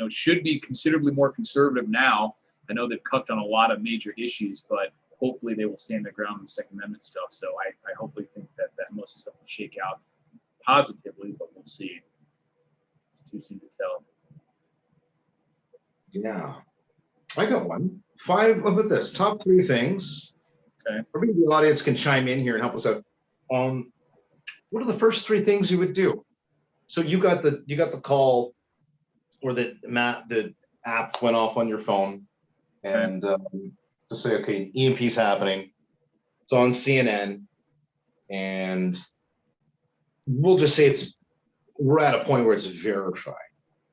Should be considerably more conservative now. I know they've cut on a lot of major issues, but hopefully they will stand their ground on the Second Amendment stuff. So I hopefully think that most of the stuff will shake out positively, but we'll see. It's too soon to tell. Yeah. I got one. 5, look at this, top 3 things. Okay. Or maybe the audience can chime in here and help us out. What are the first 3 things you would do? So you got the call, or the app went off on your phone, and to say, okay, EMP's happening. It's on CNN, and we'll just say we're at a point where it's verified.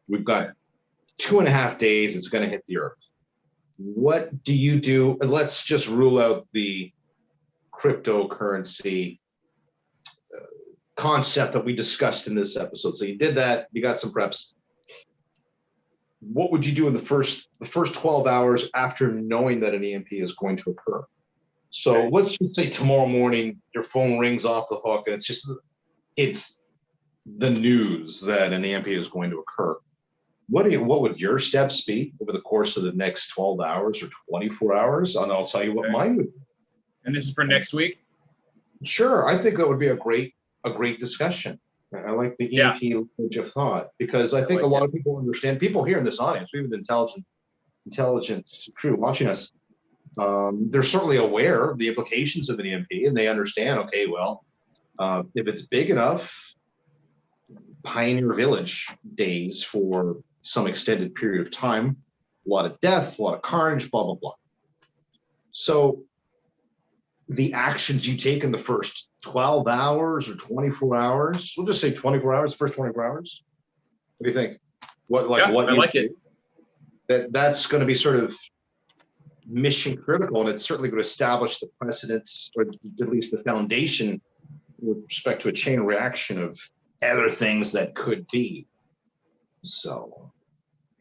We've got 2.5 days. It's going to hit the earth. What do you do? Let's just rule out the cryptocurrency concept that we discussed in this episode. So you did that. You got some preps. What would you do in the first 12 hours after knowing that an EMP is going to occur? So let's just say tomorrow morning your phone rings off the hook and it's the news that an EMP is going to occur. What would your steps be over the course of the next 12 hours or 24 hours? And I'll tell you what mine would be. And this is for next week? Sure. I think that would be a great discussion. I like the EMP language of thought, because I think a lot of people understand, people here in this audience, we have an intelligent crew watching us. They're certainly aware of the implications of an EMP, and they understand, okay, well, if it's big enough, Pioneer Village days for some extended period of time, a lot of death, a lot of carnage, blah, blah, blah. So the actions you take in the first 12 hours or 24 hours, we'll just say 24 hours, first 24 hours. What do you think? I like it. That's going to be sort of mission critical, and it's certainly going to establish the precedents, or at least the foundation, with respect to a chain reaction of other things that could be. So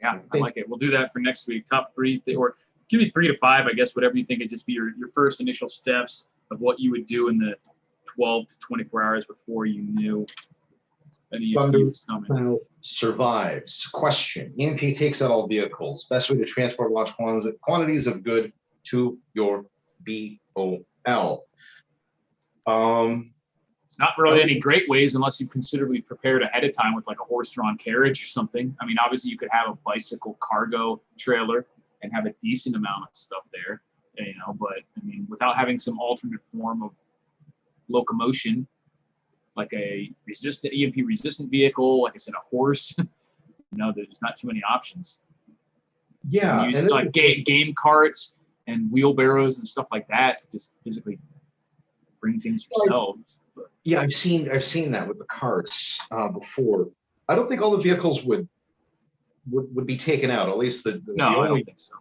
yeah, I like it. We'll do that for next week. Top 3, or give me 3 to 5, I guess, whatever you think. It'd just be your first initial steps of what you would do in the 12 to 24 hours before you knew any EMP was coming. Survives. Question: EMP takes out all vehicles. Best way to transport large quantities of good to your BOL. It's not really any great ways unless you considerably prepared ahead of time with like a horse-drawn carriage or something. I mean, obviously you could have a bicycle cargo trailer and have a decent amount of stuff there, you know, but I mean, without having some alternate form of locomotion, like a EMP resistant vehicle, like I said, a horse, you know, there's not too many options. Yeah. Use like game carts and wheelbarrows and stuff like that to just physically bring things yourselves. Yeah, I've seen that with the carts before. I don't think all the vehicles would be taken out. At least the I only don't think so.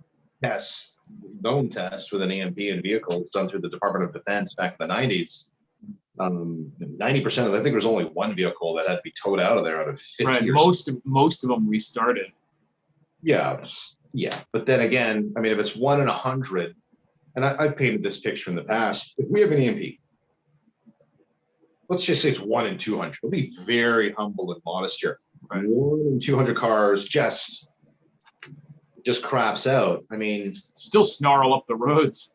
known test with an EMP in vehicles done through the Department of Defense back in the 90s. 90% of, I think there was only one vehicle that had to be towed out of there out of 50. Right. Most of them restarted. Yeah. But then again, I mean, if it's 1 in 100, and I've painted this picture in the past, if we have an EMP, let's just say it's 1 in 200. We'll be very humble and modest here. Right. 1 in 200 cars just craps out. I mean, still snarl up the roads.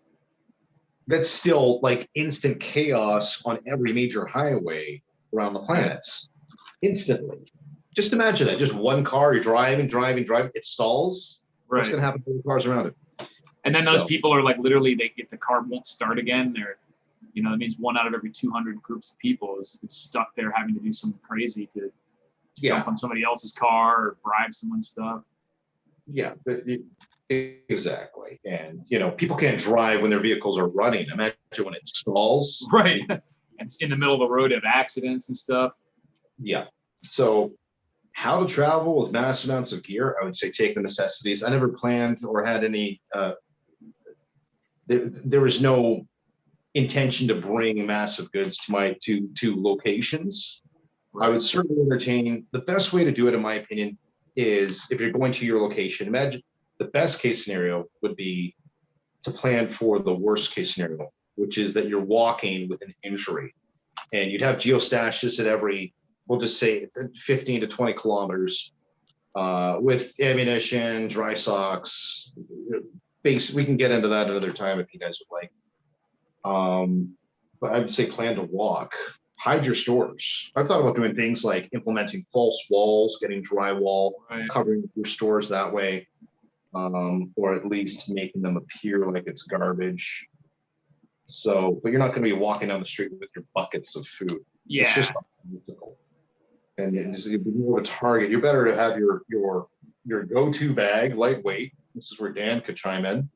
That's still like instant chaos on every major highway around the planet. Instantly. Just imagine that. Just one car, you're driving, it stalls. Right. What's going to happen to the cars around it? And then those people are like, literally, if the car won't start again, they're, you know, that means 1 out of every 200 groups of people is stuck there having to do something crazy to jump on somebody else's car or bribe someone's stuff. Yeah, exactly. And, you know, people can't drive when their vehicles are running. Imagine when it stalls. Right. And it's in the middle of the road, have accidents and stuff. Yeah. So how to travel with mass amounts of gear, I would say take the necessities. I never planned or had any, there was no intention to bring massive goods to locations. Right. I would certainly entertain. The best way to do it, in my opinion, is if you're going to your location, imagine the best case scenario would be to plan for the worst case scenario, which is that you're walking with an injury. And you'd have geostashes at every, we'll just say 15 to 20 kilometers with ammunition, dry socks. We can get into that another time if you guys would like. But I would say plan to walk. Hide your stores. I've thought about doing things like implementing false walls, getting drywall, covering your stores that way, or at least making them appear like it's garbage. So, but you're not going to be walking down the street with your buckets of food. Yeah. It's just not practical. And you'd be more of a target. You're better to have your go-to bag, lightweight. This is where Dan could chime in.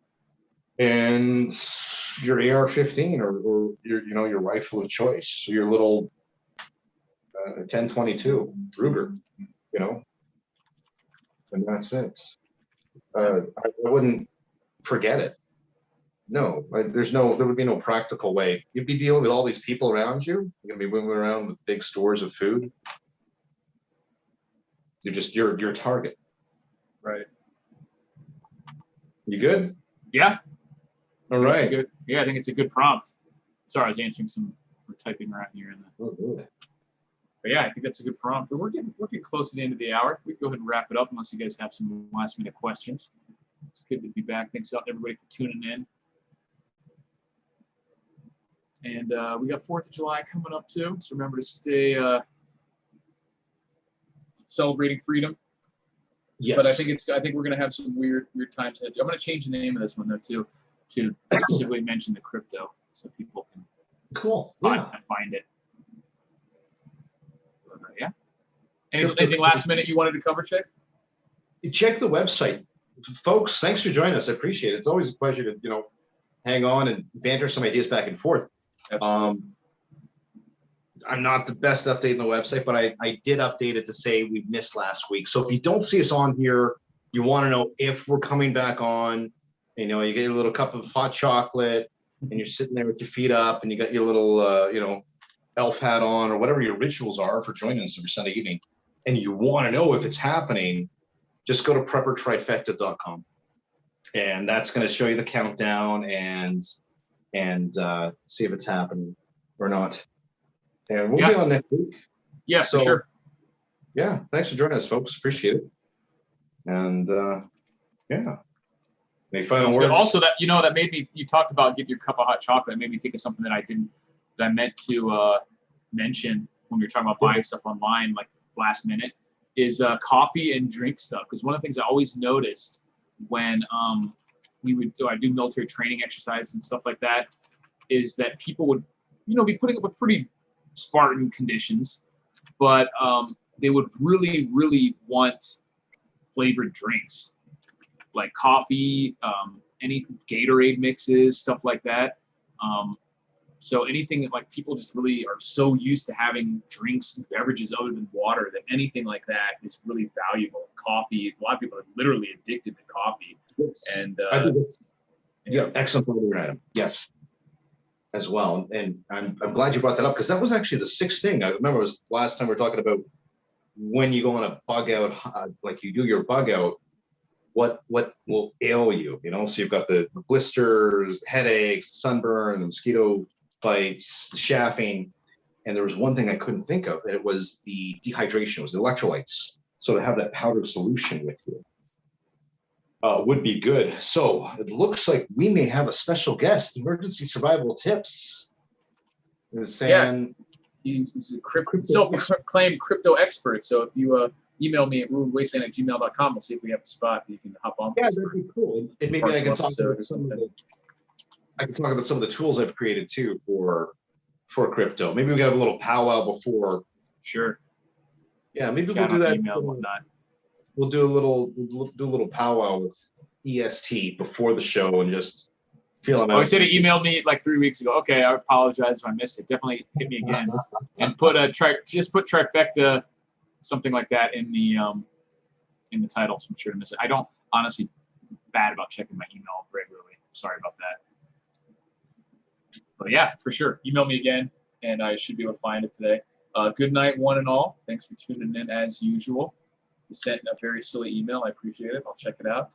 And your AR-15 or your rifle of choice, so your little 10-22 Ruger, you know, and that's it. I wouldn't forget it. No, there would be no practical way. You'd be dealing with all these people around you. You're gonna be moving around with big stores of food. You're a target. Right. You good? Yeah. All right. I think it's a good prompt. Sorry, I was answering we're typing around here in the. Oh, good. But yeah, I think that's a good prompt. But we're getting close to the end of the hour. We can go ahead and wrap it up unless you guys have some last minute questions. It's good to be back. Thanks everybody for tuning in. And we got 4th of July coming up too. So remember to stay celebrating freedom. Yes. But I think we're gonna have some weird times ahead. I'm gonna change the name of this one though too, to specifically mention the crypto, so people can find it. Yeah. Anything last minute you wanted to cover, Chick? Check the website, folks. Thanks for joining us. I appreciate it. It's always a pleasure to hang on and banter some ideas back and forth. Absolutely. I'm not the best updating the website, but I did update it to say we missed last week. So if you don't see us on here, you want to know if we're coming back on. You get a little cup of hot chocolate, and you're sitting there with your feet up, and you got your little elf hat on, or whatever your rituals are for joining us every Sunday evening, and you want to know if it's happening, just go to preppertrifecta.com, and that's going to show you the countdown and see if it's happening or not. And we'll be on next week. Yeah, for sure. Yeah, thanks for joining us, folks. Appreciate it. And any final words? Also, that made me. You talked about getting your cup of hot chocolate. It made me think of something that I meant to mention when we were talking about buying stuff online, like last minute, is coffee and drink stuff. Because one of the things I always noticed when I do military training exercises and stuff like that, is that people would, be putting up with pretty Spartan conditions, but they would really, really want flavored drinks like coffee, any Gatorade mixes, stuff like that. So anything that, like, people just really are so used to having drinks and beverages other than water, that anything like that is really valuable. Coffee, a lot of people are literally addicted to coffee. And excellent item. Yes, as well. And I'm glad you brought that up, because that was actually the sixth thing. I remember it was last time we were talking about when you go on a bug out, like you do your bug out, what will ail you, So you've got the blisters, headaches, sunburn, the mosquito bites, the chaffing, and there was one thing I couldn't think of, and it was the dehydration, it was the electrolytes. So to have that powdered solution with you would be good. So it looks like we may have a special guest. Emergency survival tips is saying, he's a self-proclaimed crypto expert. So if you email me at ruinedwasteland@gmail.com, we'll see if we have a spot that you can hop on. Yeah, that'd be cool. And maybe I can talk about some of the tools I've created too for crypto. Maybe we got a little powwow before. Sure. Yeah, maybe we'll do that. Email and whatnot. We'll do a little powwow with EST before the show and just feel him out. He said he emailed me like 3 weeks ago. Okay, I apologize if I missed it. Definitely hit me again and put trifecta, something like that in the title. So I'm sure to miss it. I don't honestly bad about checking my email regularly. Sorry about that. But yeah, for sure. Email me again, and I should be able to find it today. Good night, one and all. Thanks for tuning in as usual. You sent a very silly email. I appreciate it. I'll check it out.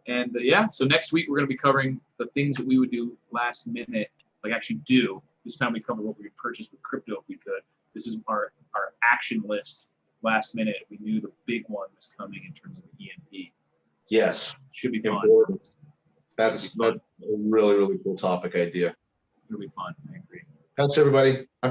And so next week we're going to be covering the things that we would do last minute, like actually do. This time we cover what we could purchase with crypto if we could. This is our action list last minute. We knew the big one was coming in terms of the EMP. So yes. Should be fun. Important. That's a really, really cool topic idea. It'll be fun. I agree. Thanks, everybody.